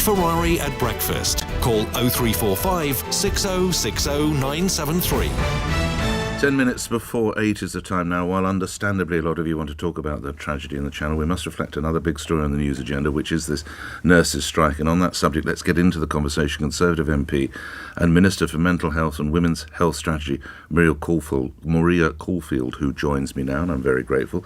Ferrari at breakfast. Call 0345 6060 973. 10 minutes before 8 is the time now. While understandably a lot of you want to talk about the tragedy in the Channel, we must reflect another big story on the news agenda, which is this nurses' strike. And on that subject, let's get into the conversation. Conservative MP and Minister for Mental Health and Women's Health Strategy, Maria Caulfield, who joins me now, and I'm very grateful.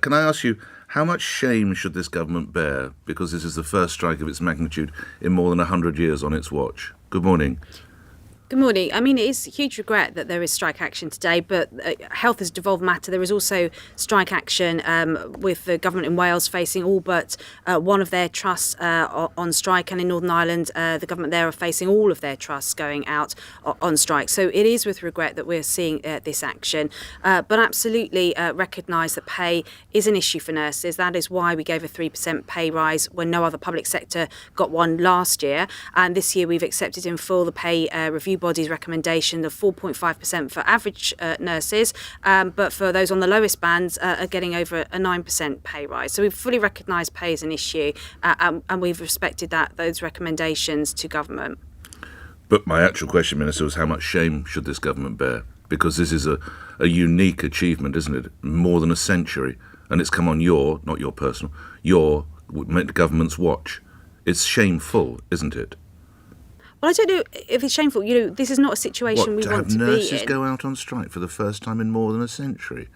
Can I ask you, how much shame should this government bear, because this is the first strike of its magnitude in more than 100 years on its watch? Good morning. Good morning. I mean, it is a huge regret that there is strike action today, but health is a devolved matter. There is also strike action with the government in Wales facing all but one of their trusts on strike, and in Northern Ireland, the government there are facing all of their trusts going out on strike. So it is with regret that we're seeing this action, but absolutely recognise that pay is an issue for nurses. That is why we gave a 3% pay rise when no other public sector got one last year, and this year we've accepted in full the pay review body's recommendation of 4.5% for average nurses, but for those on the lowest bands are getting over a 9% pay rise. So we've fully recognised pay as an issue, and we've respected those recommendations to government. But my actual question, Minister, was how much shame should this government bear? Because this is a unique achievement, isn't it? More than a century, and it's come on not your personal, your government's watch. It's shameful, isn't it? Well, I don't know if it's shameful. This is not a situation we want to be in. To have nurses go out on strike for the first time in more than a century?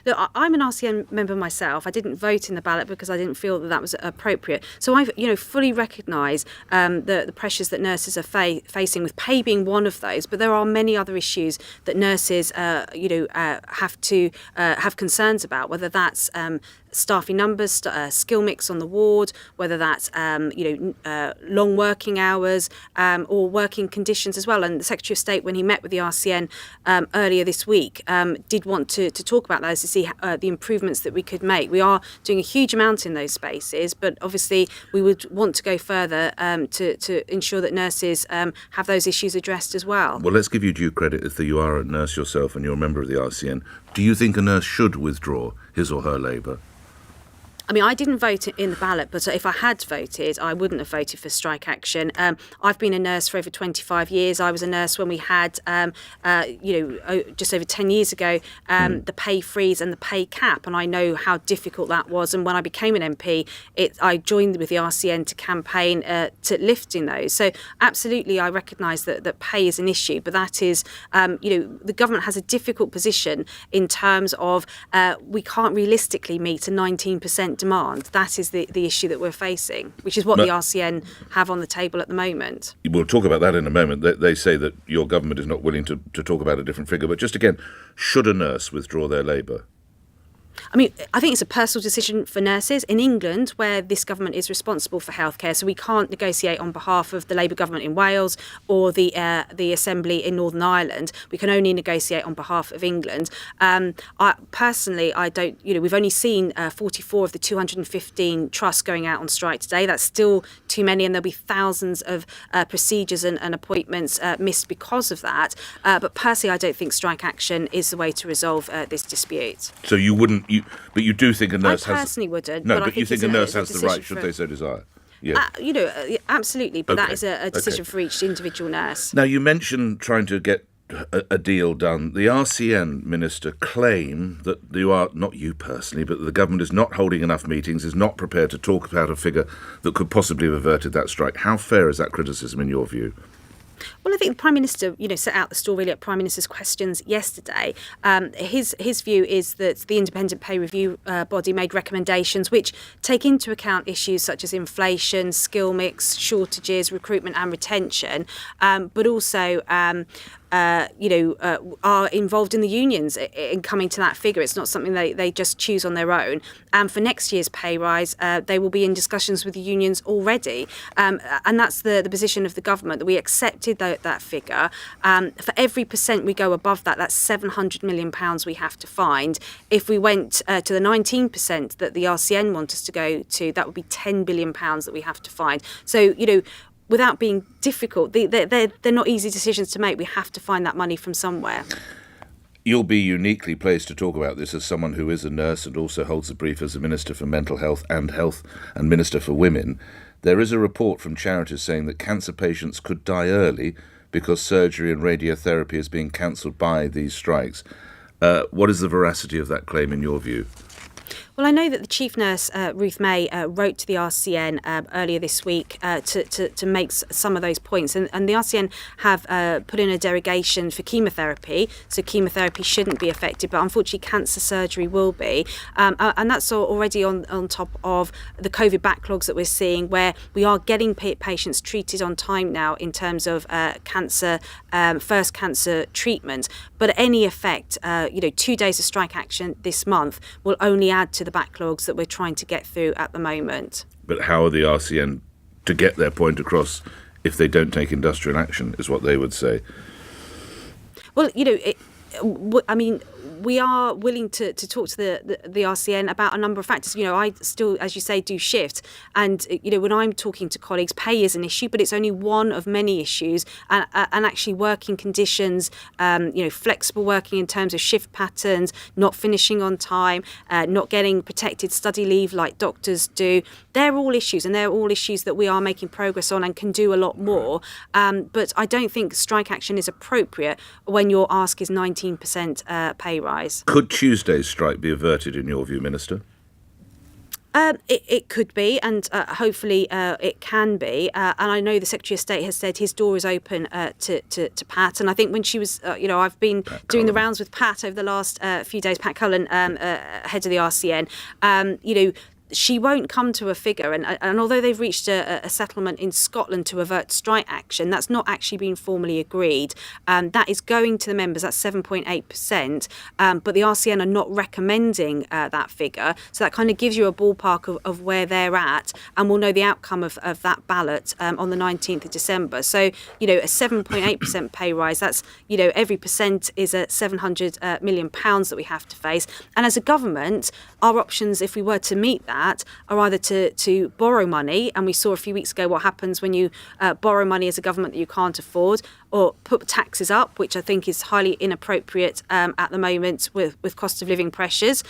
Look, I'm an RCN member myself. I didn't vote in the ballot because I didn't feel that was appropriate. So I, fully recognise the pressures that nurses are facing, with pay being one of those. But there are many other issues that nurses, have to have concerns about, whether that's staffing numbers, skill mix on the ward, whether that's long working hours or working conditions as well. And the Secretary of State, when he met with the RCN earlier this week, did want to talk about those, to see the improvements that we could make. We are doing a huge amount in those spaces, but obviously we would want to go further to ensure that nurses have those issues addressed as well. Well, let's give you due credit if you are a nurse yourself and you're a member of the RCN. Do you think a nurse should withdraw his or her labour? I mean, I didn't vote in the ballot, but if I had voted, I wouldn't have voted for strike action. I've been a nurse for over 25 years. I was a nurse when we had, just over 10 years ago, the pay freeze and the pay cap, and I know how difficult that was. And when I became an MP, I joined with the RCN to campaign to lifting those. So absolutely, I recognise that pay is an issue, but that is, the government has a difficult position in terms of we can't realistically meet a 19% demand. That is the issue that we're facing, which is what the RCN have on the table at the moment. We'll talk about that in a moment. They say that your government is not willing to talk about a different figure. But just again, should a nurse withdraw their labour? I mean, I think it's a personal decision for nurses. In England, where this government is responsible for healthcare, so we can't negotiate on behalf of the Labour government in Wales or the Assembly in Northern Ireland. We can only negotiate on behalf of England. I don't. We've only seen 44 of the 215 trusts going out on strike today. That's still too many, and there'll be thousands of procedures and appointments missed because of that. But personally, I don't think strike action is the way to resolve this dispute. So you wouldn't. But you do think a nurse has... I personally wouldn't. No, but you think a nurse has the right, should they so desire? Yeah. Absolutely, but Okay. that is a decision for each individual nurse. Now, you mentioned trying to get a deal done. The RCN minister claim that you are, not you personally, but the government is not holding enough meetings, is not prepared to talk about a figure that could possibly have averted that strike. How fair is that criticism in your view? Well, I think the Prime Minister, set out the story at Prime Minister's questions yesterday. His view is that the independent pay review body made recommendations which take into account issues such as inflation, skill mix, shortages, recruitment and retention, but also are involved in the unions in coming to that figure. It's not something they just choose on their own. And for next year's pay rise, they will be in discussions with the unions already. And that's the position of the government, that we accepted that figure. For every percent we go above that, that's £700 million we have to find. If we went to the 19% that the RCN want us to go to, that would be £10 billion that we have to find. So, without being difficult, they're not easy decisions to make. We have to find that money from somewhere. You'll be uniquely placed to talk about this as someone who is a nurse and also holds a brief as a Minister for Mental Health and Minister for Women. There is a report from charities saying that cancer patients could die early because surgery and radiotherapy is being cancelled by these strikes. What is the veracity of that claim in your view? Well, I know that the Chief Nurse, Ruth May, wrote to the RCN earlier this week to make some of those points. And the RCN have put in a derogation for chemotherapy, so chemotherapy shouldn't be affected, but unfortunately cancer surgery will be. And that's already on top of the COVID backlogs that we're seeing, where we are getting patients treated on time now in terms of cancer, first cancer treatment. But any effect, 2 days of strike action this month will only add to the backlogs that we're trying to get through at the moment. But how are the RCN to get their point across if they don't take industrial action, is what they would say? Well, we are willing to talk to the RCN about a number of factors. I still, as you say, do shift. And, when I'm talking to colleagues, pay is an issue, but it's only one of many issues. And actually working conditions, flexible working in terms of shift patterns, not finishing on time, not getting protected study leave like doctors do. They're all issues, and they're all issues that we are making progress on and can do a lot more. But I don't think strike action is appropriate when your ask is 19% pay rise. Could Tuesday's strike be averted in your view, Minister? It could be, and hopefully it can be. And I know the Secretary of State has said his door is open to Pat. And I think when she was, I've been doing the rounds with Pat over the last few days, Pat Cullen, head of the RCN, she won't come to a figure, and although they've reached a settlement in Scotland to avert strike action, that's not actually been formally agreed. That is going to the members, that's 7.8%, but the RCN are not recommending that figure, so that kind of gives you a ballpark of where they're at, and we'll know the outcome of that ballot on the 19th of December. So, a 7.8% pay rise, that's, every percent is a £700 million that we have to face, and as a government, our options, if we were to meet that, are either to borrow money, and we saw a few weeks ago what happens when you borrow money as a government that you can't afford, or put taxes up, which I think is highly inappropriate at the moment with cost of living pressures,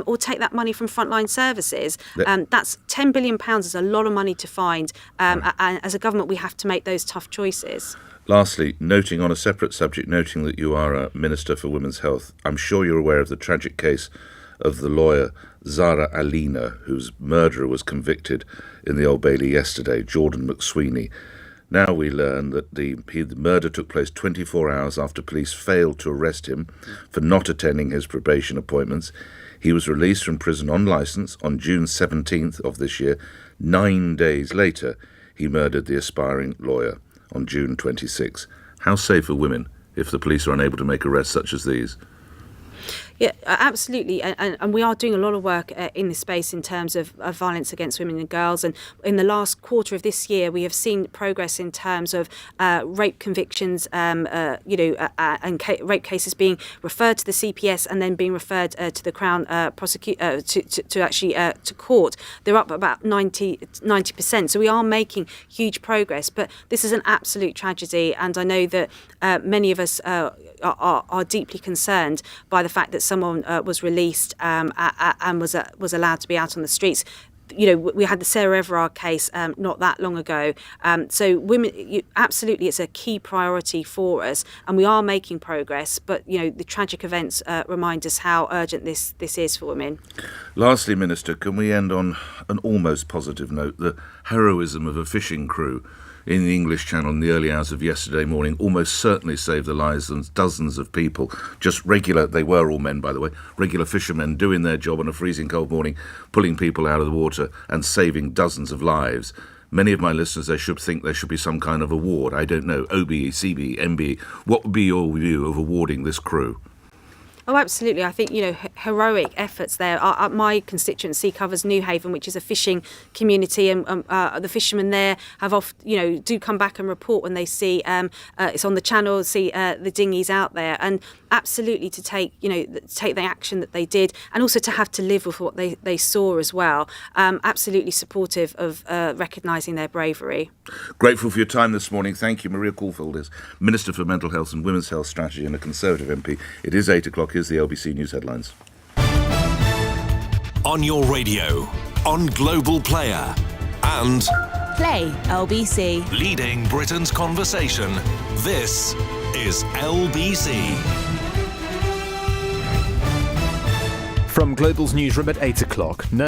or take that money from frontline services. That's £10 billion is a lot of money to find, and as a government we have to make those tough choices. Lastly, noting on a separate subject, noting that you are a Minister for Women's Health, I'm sure you're aware of the tragic case of the lawyer Zara Aleena, whose murderer was convicted in the Old Bailey yesterday, Jordan McSweeney. Now we learn that the murder took place 24 hours after police failed to arrest him for not attending his probation appointments. He was released from prison on licence on June 17th of this year. 9 days later, he murdered the aspiring lawyer on June 26. How safe are women if the police are unable to make arrests such as these? Yeah, absolutely. And we are doing a lot of work in this space in terms of violence against women and girls. And in the last quarter of this year, we have seen progress in terms of rape convictions, and rape cases being referred to the CPS and then being referred to the Crown prosecutor to court. They're up about 90%. So we are making huge progress. But this is an absolute tragedy. And I know that many of us are deeply concerned by the fact that someone was released and was allowed to be out on the streets. We had the Sarah Everard case not that long ago. So women, absolutely, it's a key priority for us, and we are making progress. But the tragic events remind us how urgent this is for women. Lastly, Minister, can we end on an almost positive note? The heroism of a fishing crew in the English Channel in the early hours of yesterday morning almost certainly saved the lives of dozens of people. They were all men, by the way, regular fishermen doing their job on a freezing cold morning, pulling people out of the water and saving dozens of lives. Many of my listeners, they should think there should be some kind of award. I don't know, OBE, CBE, MBE. What would be your view of awarding this crew? Oh, absolutely. I think, heroic efforts there. My constituency covers Newhaven, which is a fishing community, and the fishermen there have do come back and report when they see it's on the channel, see the dinghies out there, and absolutely to take the action that they did, and also to have to live with what they saw as well. Absolutely supportive of recognising their bravery. Grateful for your time this morning. Thank you. Maria Caulfield is Minister for Mental Health and Women's Health Strategy and a Conservative MP. It is 8 o'clock. Here's the LBC News headlines. On your radio, on Global Player, and Play LBC. leading Britain's conversation. This is LBC. From Global's newsroom at 8 o'clock.